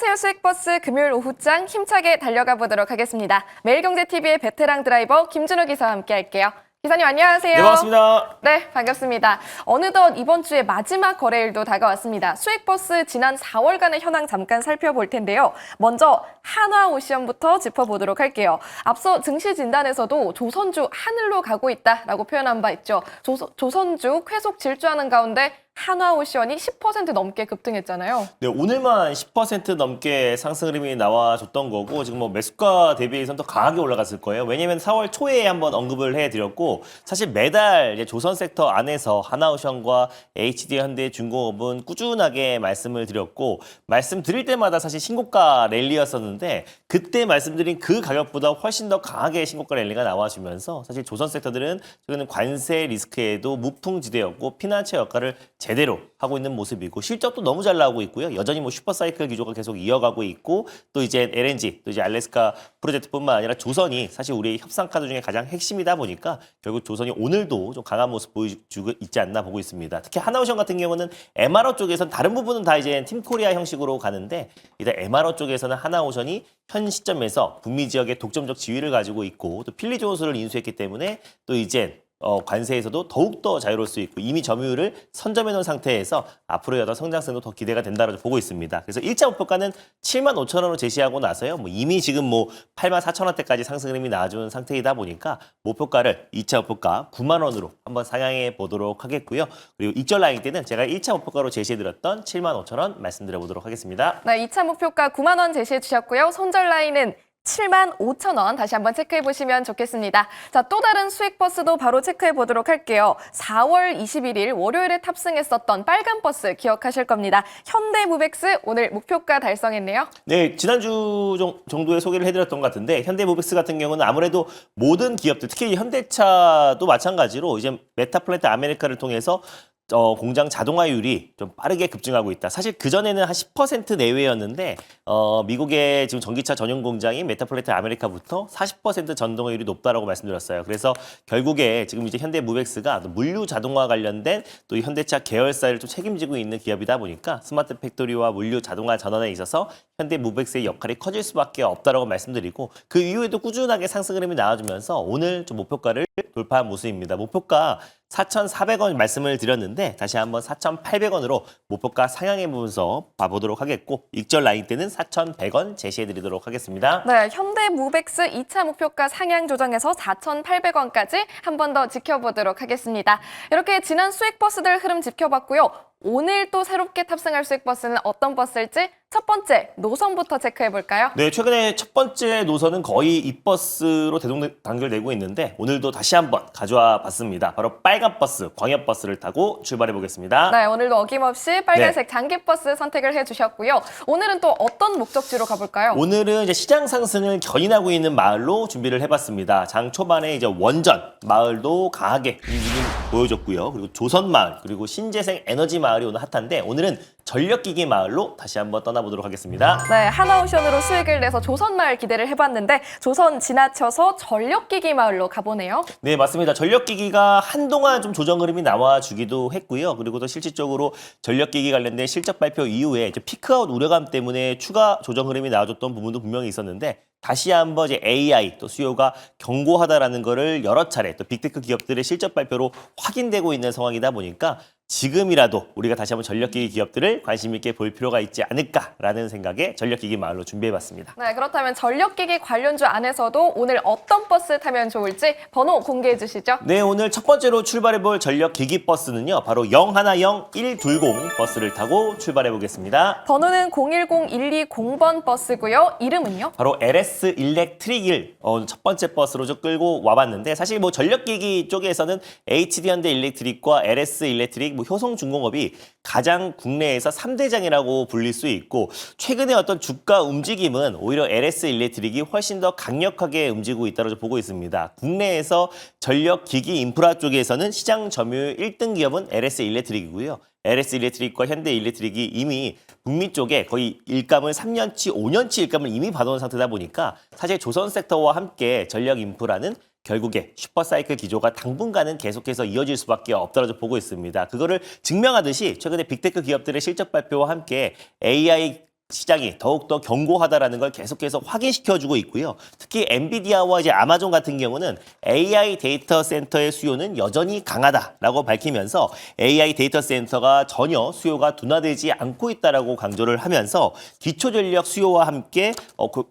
안녕하세요. 수익버스 금요일 오후장 힘차게 달려가 보도록 하겠습니다. 매일경제TV의 베테랑 드라이버 김준호 기사와 함께 할게요. 기사님 안녕하세요. 네, 반갑습니다. 네, 반갑습니다. 어느덧 이번 주에 마지막 거래일도 다가왔습니다. 수익버스 지난 4월간의 현황 잠깐 살펴볼 텐데요. 먼저 한화오션부터 짚어보도록 할게요. 앞서 증시 진단에서도 조선주 하늘로 가고 있다라고 표현한 바 있죠. 조선주 계속 질주하는 가운데 한화오션이 10% 넘게 급등했잖아요. 네, 오늘만 10% 넘게 상승 흐름이 나와줬던 거고 지금 뭐 매수가 대비해서는 더 강하게 올라갔을 거예요. 왜냐면 4월 초에 한번 언급을 해드렸고 사실 매달 이제 조선 섹터 안에서 한화오션과 HD 현대중공업은 꾸준하게 말씀을 드렸고 말씀드릴 때마다 사실 신고가 랠리였었는데 그때 말씀드린 그 가격보다 훨씬 더 강하게 신고가 랠리가 나와주면서 사실 조선 섹터들은 최근 관세 리스크에도 무풍지대였고 피난처 역할을 제대로 하고 있는 모습이고 실적도 너무 잘 나오고 있고요. 여전히 뭐 슈퍼사이클 기조가 계속 이어가고 있고 또 이제 LNG, 또 이제 알래스카 프로젝트뿐만 아니라 조선이 사실 우리의 협상 카드 중에 가장 핵심이다 보니까 결국 조선이 오늘도 좀 강한 모습 보여주고 있지 않나 보고 있습니다. 특히 하나오션 같은 경우는 MRO 쪽에서는 다른 부분은 다 이제 팀코리아 형식으로 가는데 일단 MRO 쪽에서는 하나오션이 현 시점에서 북미 지역의 독점적 지위를 가지고 있고 또 필리조선을 인수했기 때문에 또 이제 관세에서도 더욱더 자유로울 수 있고 이미 점유율을 선점해 놓은 상태에서 앞으로의 어떤 성장성도 더 기대가 된다고 보고 있습니다. 그래서 1차 목표가는 75,000원으로 제시하고 나서요. 뭐 이미 지금 뭐 84,000원대까지 상승 흐름이 나와준 상태이다 보니까 목표가를 2차 목표가 9만 원으로 한번 상향해 보도록 하겠고요. 그리고 익절 라인 때는 제가 1차 목표가로 제시해드렸던 75,000원 말씀드려 보도록 하겠습니다. 네, 2차 목표가 9만 원 제시해 주셨고요. 손절 라인은 75,000원 다시 한번 체크해 보시면 좋겠습니다. 자, 또 다른 수익버스도 바로 체크해 보도록 할게요. 4월 21일 월요일에 탑승했었던 빨간 버스 기억하실 겁니다. 현대무벡스 오늘 목표가 달성했네요. 네, 지난주 정도에 소개를 해드렸던 것 같은데 현대모빅스 같은 경우는 아무래도 모든 기업들, 특히 현대차도 마찬가지로 이제 메타플랜트 아메리카를 통해서 공장 자동화율이 좀 빠르게 급증하고 있다. 사실 그전에는 한 10% 내외였는데 미국의 지금 전기차 전용 공장인 메타플랜트 아메리카부터 40% 전동화율이 높다라고 말씀드렸어요. 그래서 결국에 지금 이제 현대무벡스가 물류 자동화 관련된 또 현대차 계열사를 좀 책임지고 있는 기업이다 보니까 스마트 팩토리와 물류 자동화 전환에 있어서 현대무벡스의 역할이 커질 수밖에 없다라고 말씀드리고 그 이후에도 꾸준하게 상승 흐름이 나와주면서 오늘 좀 목표가를 돌파한 모습입니다. 목표가 4,400원 말씀을 드렸는데 다시 한번 4,800원으로 목표가 상향해 보면서 봐보도록 하겠고 익절 라인 때는 4,100원 제시해드리도록 하겠습니다. 네, 현대무벡스 2차 목표가 상향 조정해서 4,800원까지 한 번 더 지켜보도록 하겠습니다. 이렇게 지난 수익버스들 흐름 지켜봤고요. 오늘 또 새롭게 탑승할 수익버스는 어떤 버스일지 첫 번째 노선부터 체크해볼까요? 네, 최근에 첫 번째 노선은 거의 입버스로 대동단결되고 있는데 오늘도 다시 한번 가져와 봤습니다. 바로 빨간 버스, 광역버스를 타고 출발해 보겠습니다. 네, 오늘도 어김없이 빨간색 장기버스 선택을 해주셨고요. 오늘은 또 어떤 목적지로 가볼까요? 오늘은 이제 시장 상승을 견인하고 있는 마을로 준비를 해봤습니다. 장 초반에 이제 원전 마을도 강하게 움직임 보여줬고요. 그리고 조선 마을, 그리고 신재생 에너지 마을이 오늘 핫한데 오늘은 전력기기 마을로 다시 한번 떠나보도록 하겠습니다. 네, 한화오션으로 수익을 내서 조선마을 기대를 해봤는데 조선 지나쳐서 전력기기 마을로 가보네요. 네, 맞습니다. 전력기기가 한동안 좀 조정 흐름이 나와주기도 했고요. 그리고 또 실질적으로 전력기기 관련된 실적 발표 이후에 이제 피크아웃 우려감 때문에 추가 조정 흐름이 나와줬던 부분도 분명히 있었는데 다시 한번 이제 AI 또 수요가 견고하다라는 거를 여러 차례 또 빅테크 기업들의 실적 발표로 확인되고 있는 상황이다 보니까 지금이라도 우리가 다시 한번 전력기기 기업들을 관심 있게 볼 필요가 있지 않을까라는 생각에 전력기기 마을로 준비해봤습니다. 네, 그렇다면 전력기기 관련주 안에서도 오늘 어떤 버스 타면 좋을지 번호 공개해 주시죠. 네, 오늘 첫 번째로 출발해볼 전력기기 버스는요. 바로 010120 버스를 타고 출발해보겠습니다. 번호는 010120번 버스고요. 이름은요? 바로 LS 일렉트릭을 첫 번째 버스로 좀 끌고 와봤는데 사실 뭐 전력기기 쪽에서는 HD 현대 일렉트릭과 LS 일렉트릭 효성중공업이 가장 국내에서 3대장이라고 불릴 수 있고 최근에 어떤 주가 움직임은 오히려 LS 일렉트릭이 훨씬 더 강력하게 움직이고 있다고 보고 있습니다. 국내에서 전력기기 인프라 쪽에서는 시장 점유율 1등 기업은 LS 일렉트릭이고요. LS 일렉트릭과 현대 일렉트릭이 이미 북미 쪽에 거의 일감을 3년치, 5년치 일감을 이미 받아온 상태다 보니까 사실 조선 섹터와 함께 전력 인프라는 결국에 슈퍼사이클 기조가 당분간은 계속해서 이어질 수밖에 없다고 보고 있습니다. 그거를 증명하듯이 최근에 빅테크 기업들의 실적 발표와 함께 AI 시장이 더욱더 견고하다라는 걸 계속해서 확인시켜주고 있고요. 특히 엔비디아와 이제 아마존 같은 경우는 AI 데이터 센터의 수요는 여전히 강하다라고 밝히면서 AI 데이터 센터가 전혀 수요가 둔화되지 않고 있다라고 강조를 하면서 기초 전력 수요와 함께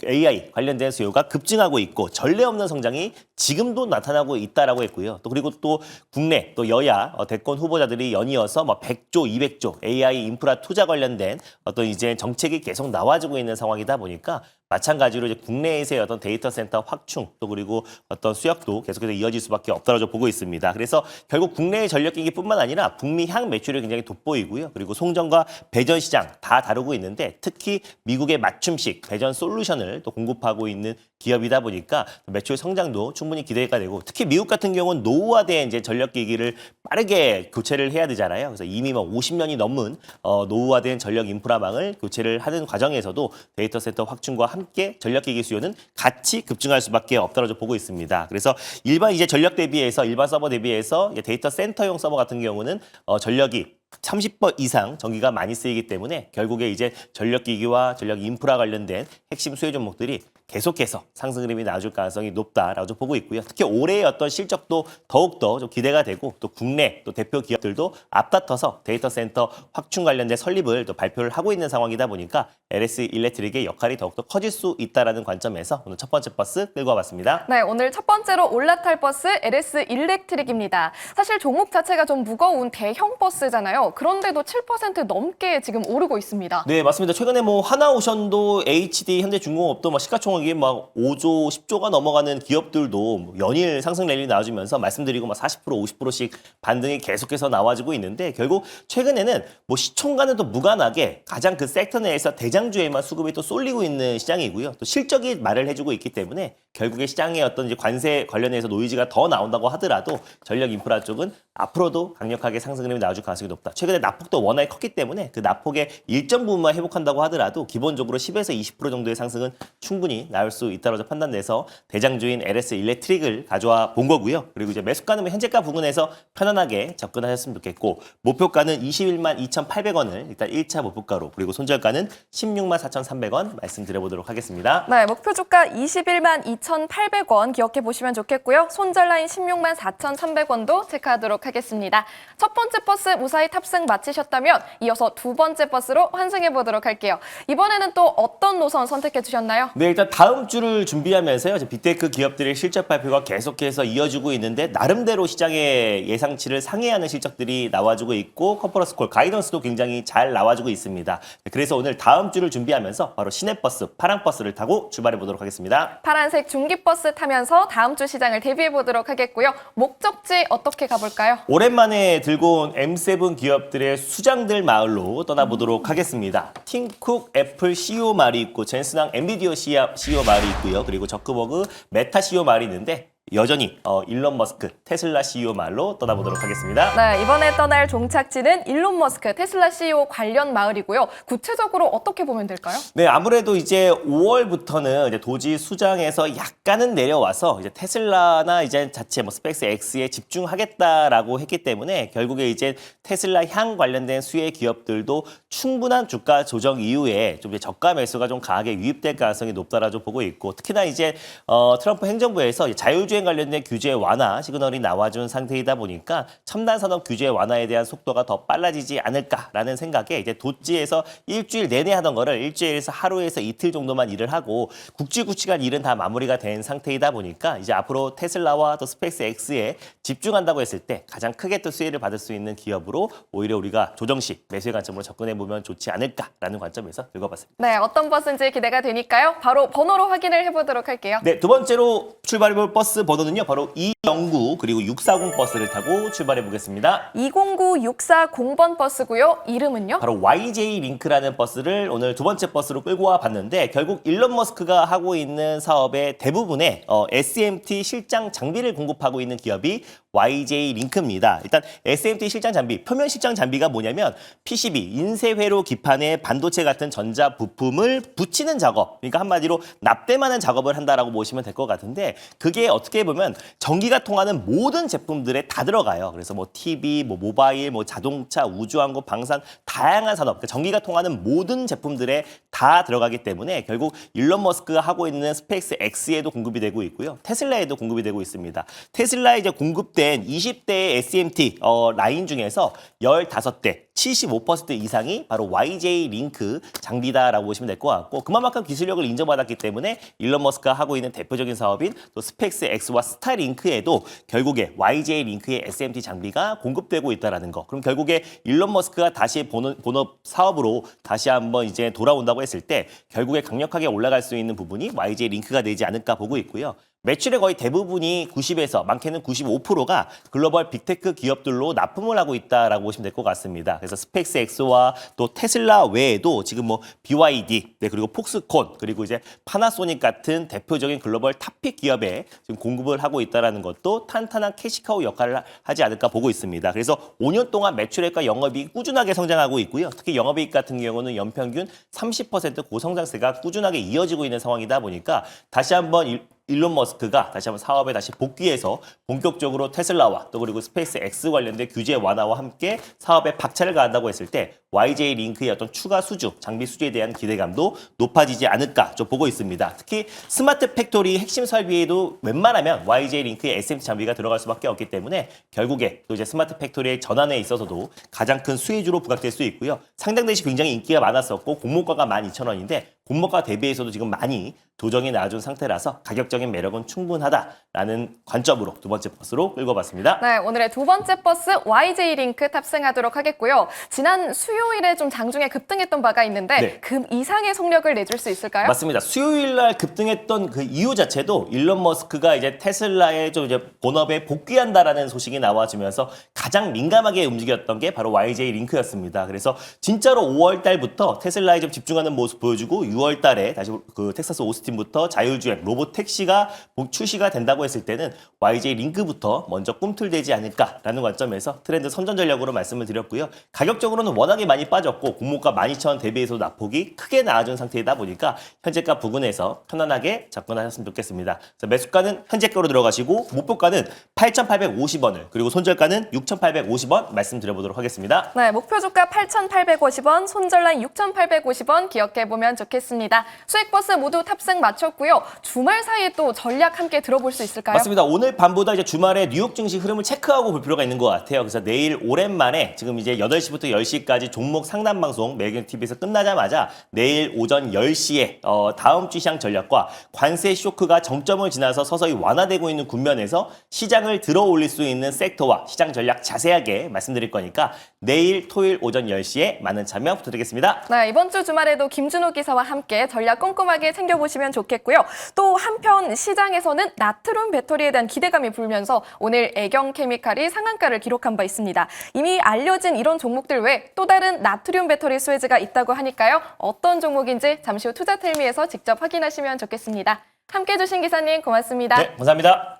AI 관련된 수요가 급증하고 있고 전례 없는 성장이 지금도 나타나고 있다라고 했고요. 또 그리고 또 국내 또 여야 대권 후보자들이 연이어서 100조, 200조 AI 인프라 투자 관련된 어떤 이제 정책이 계속 나와주고 있는 상황이다 보니까 마찬가지로 이제 국내에서의 어떤 데이터 센터 확충 또 그리고 어떤 수역도 계속해서 이어질 수밖에 없다라고 보고 있습니다. 그래서 결국 국내의 전력기기뿐만 아니라 북미 향 매출이 굉장히 돋보이고요. 그리고 송전과 배전 시장 다 다루고 있는데 특히 미국의 맞춤식 배전 솔루션을 또 공급하고 있는 기업이다 보니까 매출 성장도 충분히 기대가 되고 특히 미국 같은 경우는 노후화된 이제 전력기기를 빠르게 교체를 해야 되잖아요. 그래서 이미 50년이 넘은 노후화된 전력 인프라망을 교체를 하는 과정에서도 데이터 센터 확충과 함께 전력기기 수요는 같이 급증할 수밖에 없다고 보고 있습니다. 그래서 일반 이제 전력 대비해서 일반 서버 대비해서 데이터 센터용 서버 같은 경우는 전력이 30번 이상 전기가 많이 쓰이기 때문에 결국에 이제 전력기기와 전력 인프라 관련된 핵심 수요 종목들이 계속해서 상승 흐름이 나와줄 가능성이 높다라고 좀 보고 있고요. 특히 올해의 어떤 실적도 더욱더 좀 기대가 되고 또 국내 또 대표 기업들도 앞다퉈서 데이터 센터 확충 관련된 설립을 또 발표를 하고 있는 상황이다 보니까 LS 일렉트릭의 역할이 더욱더 커질 수 있다라는 관점에서 오늘 첫 번째 버스 끌고 와봤습니다. 네, 오늘 첫 번째로 올라탈 버스 LS 일렉트릭입니다. 사실 종목 자체가 좀 무거운 대형 버스잖아요. 그런데도 7% 넘게 지금 오르고 있습니다. 네, 맞습니다. 최근에 하나오션도 HD, 현대중공업도 시가총액이 5조, 10조가 넘어가는 기업들도 연일 상승 랠리 나와주면서 말씀드리고 40%, 50%씩 반등이 계속해서 나와지고 있는데 결국 최근에는 시총과는 또 무관하게 가장 그 섹터 내에서 대장주에만 수급이 또 쏠리고 있는 시장이고요. 또 실적이 말을 해주고 있기 때문에 결국에 시장의 어떤 이제 관세 관련해서 노이즈가 더 나온다고 하더라도 전력 인프라 쪽은 앞으로도 강력하게 상승 흐름이 나와줄 가능성이 높다. 최근에 낙폭도 워낙에 컸기 때문에 그 낙폭의 일정 부분만 회복한다고 하더라도 기본적으로 10에서 20% 정도의 상승은 충분히 나올 수 있다고 판단돼서 대장주인 LS 일렉트릭을 가져와 본 거고요. 그리고 이제 매수가는 현재가 부근에서 편안하게 접근하셨으면 좋겠고 목표가는 21만 2,800원을 일단 1차 목표가로 그리고 손절가는 16만 4,300원 말씀드려보도록 하겠습니다. 네, 목표 주가 21만 2,800원 기억해 보시면 좋겠고요. 손절 라인 16만 4,300원도 체크하도록 하겠습니다. 첫 번째 버스 무사히 탑승 마치셨다면 이어서 두 번째 버스로 환승해 보도록 할게요. 이번에는 또 어떤 노선 선택해 주셨나요? 네, 일단 다음 주를 준비하면서요. 빅테크 기업들의 실적 발표가 계속해서 이어지고 있는데 나름대로 시장의 예상치를 상회하는 실적들이 나와주고 있고 컨퍼런스 콜 가이던스도 굉장히 잘 나와주고 있습니다. 그래서 오늘 다음 주를 준비하면서 바로 시내버스, 파랑버스를 타고 출발해 보도록 하겠습니다. 파란색 중기버스 타면서 다음 주 시장을 대비해 보도록 하겠고요. 목적지 어떻게 가볼까요? 오랜만에 들고 온 M7 기업들의 수장들 마을로 떠나보도록 하겠습니다. 팀쿡 애플 CEO 말이 있고 젠슨왕 엔비디어 CEO 말이 있고요. 그리고 저크버그 메타 CEO 말이 있는데 여전히 일론 머스크 테슬라 CEO 말로 떠나보도록 하겠습니다. 네, 이번에 떠날 종착지는 일론 머스크 테슬라 CEO 관련 마을이고요. 구체적으로 어떻게 보면 될까요? 네, 아무래도 이제 5월부터는 이제 도지 수장에서 약간은 내려와서 이제 테슬라나 이제 자체 스페이스 X에 집중하겠다라고 했기 때문에 결국에 이제 테슬라 향 관련된 수혜 기업들도 충분한 주가 조정 이후에 좀 이제 저가 매수가 좀 강하게 유입될 가능성이 높다라고 보고 있고 특히나 이제 트럼프 행정부에서 자율주행 관련된 규제 완화 시그널이 나와준 상태이다 보니까 첨단 산업 규제 완화에 대한 속도가 더 빨라지지 않을까라는 생각에 이제 도지에서 일주일 내내 하던 거를 일주일에서 하루에서 이틀 정도만 일을 하고 굵직굵직한 일은 다 마무리가 된 상태이다 보니까 이제 앞으로 테슬라와 또 스페이스 X에 집중한다고 했을 때 가장 크게 또 수혜를 받을 수 있는 기업으로 오히려 우리가 조정 시 매수의 관점으로 접근해 보면 좋지 않을까라는 관점에서 읽어봤습니다. 네, 어떤 버스인지 기대가 되니까요. 바로 번호로 확인을 해보도록 할게요. 네, 두 번째로 출발해볼 버스 번호는요. 바로 209 그리고 640 버스를 타고 출발해 보겠습니다. 209640번 버스고요. 이름은요? 바로 YJ 링크라는 버스를 오늘 두 번째 버스로 끌고 와 봤는데 결국 일론 머스크가 하고 있는 사업의 대부분의 SMT 실장 장비를 공급하고 있는 기업이 YJ 링크입니다. 일단 SMT 실장 장비, 표면 실장 장비가 뭐냐면 PCB, 인쇄회로 기판에 반도체 같은 전자 부품을 붙이는 작업, 그러니까 한마디로 납땜하는 작업을 한다라고 보시면 될 것 같은데 그게 어떻게 어떻게 보면 전기가 통하는 모든 제품들에 다 들어가요. 그래서 뭐 TV, 뭐 모바일, 뭐 자동차, 우주항공, 방산 다양한 산업, 그러니까 전기가 통하는 모든 제품들에 다 들어가기 때문에 결국 일론 머스크가 하고 있는 스페이스 X에도 공급이 되고 있고요. 테슬라에도 공급이 되고 있습니다. 테슬라에 이제 공급된 20대의 SMT 라인 중에서 15대 75% 이상이 바로 YJ 링크 장비다라고 보시면 될 것 같고 그만큼 기술력을 인정받았기 때문에 일론 머스크가 하고 있는 대표적인 사업인 또 스페이스 X와 스타링크에도 결국에 YJ 링크의 SMT 장비가 공급되고 있다라는 거. 그럼 결국에 일론 머스크가 다시 본업 사업으로 다시 한번 이제 돌아온다고 했을 때 결국에 강력하게 올라갈 수 있는 부분이 YJ 링크가 되지 않을까 보고 있고요. 매출의 거의 대부분이 90에서 많게는 95%가 글로벌 빅테크 기업들로 납품을 하고 있다라고 보시면 될 것 같습니다. 그래서 스페이스 X와 또 테슬라 외에도 지금 뭐 BYD, 그리고 폭스콘, 그리고 이제 파나소닉 같은 대표적인 글로벌 탑픽 기업에 지금 공급을 하고 있다라는 것도 탄탄한 캐시카우 역할을 하지 않을까 보고 있습니다. 그래서 5년 동안 매출액과 영업이익이 꾸준하게 성장하고 있고요. 특히 영업이익 같은 경우는 연평균 30% 고성장세가 꾸준하게 이어지고 있는 상황이다 보니까 다시 한번 일론 머스크가 다시 한번 사업에 다시 복귀해서 본격적으로 테슬라와 또 그리고 스페이스 X 관련된 규제 완화와 함께 사업에 박차를 가한다고 했을 때 YJ 링크의 어떤 추가 수주, 장비 수주에 대한 기대감도 높아지지 않을까 좀 보고 있습니다. 특히 스마트 팩토리 핵심 설비에도 웬만하면 YJ 링크의 SMT 장비가 들어갈 수밖에 없기 때문에 결국에 또 이제 스마트 팩토리의 전환에 있어서도 가장 큰 수혜주로 부각될 수 있고요. 상장 대시 굉장히 인기가 많았었고 공모가가 12,000원인데 공모가 대비해서도 지금 많이 조정이 나아준 상태라서 가격적인 매력은 충분하다라는 관점으로 두 번째 버스로 끌고 봤습니다. 네, 오늘의 두 번째 버스 YJ 링크 탑승하도록 하겠고요. 지난 수요일에 좀 장중에 급등했던 바가 있는데 네. 그 이상의 속력을 내줄 수 있을까요? 맞습니다. 수요일 날 급등했던 그 이유 자체도 일론 머스크가 이제 테슬라의 좀 이제 본업에 복귀한다라는 소식이 나와주면서 가장 민감하게 움직였던 게 바로 YJ 링크였습니다. 그래서 진짜로 5월 달부터 테슬라에 좀 집중하는 모습 보여주고 6월 달에 다시 그 텍사스 오스틴부터 자율주행 로봇 택시가 출시가 된다고 했을 때는 YJ 링크부터 먼저 꿈틀대지 않을까라는 관점에서 트렌드 선전 전략으로 말씀을 드렸고요. 가격적으로는 워낙에 많이 빠졌고 공모가 12,000원 대비해서 낙폭이 크게 나아진 상태이다 보니까 현재가 부근에서 편안하게 접근하셨으면 좋겠습니다. 매수가는 현재가로 들어가시고 목표가는 8,850원을 그리고 손절가는 6,850원 말씀드려보도록 하겠습니다. 네, 목표 주가 8,850원, 손절라인 6,850원 기억해보면 좋겠습니다. 수익버스 모두 탑승 마쳤고요. 주말 사이에 또 전략 함께 들어볼 수 있을까요? 맞습니다. 오늘 밤보다 이제 주말에 뉴욕 증시 흐름을 체크하고 볼 필요가 있는 것 같아요. 그래서 내일 오랜만에 지금 이제 8시부터 10시까지 종목 상담 방송 매경TV에서 끝나자마자 내일 오전 10시에 다음 주 시장 전략과 관세 쇼크가 정점을 지나서 서서히 완화되고 있는 국면에서 시장을 들어 올릴 수 있는 섹터와 시장 전략 자세하게 말씀드릴 거니까 내일 토요일 오전 10시에 많은 참여 부탁드리겠습니다. 네, 이번 주 주말에도 김준호 기사와 함께 전략 꼼꼼하게 챙겨보시면 좋겠고요. 또 한편 시장에서는 나트륨 배터리에 대한 기대감이 불면서 오늘 애경케미칼이 상한가를 기록한 바 있습니다. 이미 알려진 이런 종목들 외에 또 다른 나트륨 배터리 수혜주가 있다고 하니까요. 어떤 종목인지 잠시 후 투자텔미에서 직접 확인하시면 좋겠습니다. 함께해 주신 기사님 고맙습니다. 네, 감사합니다.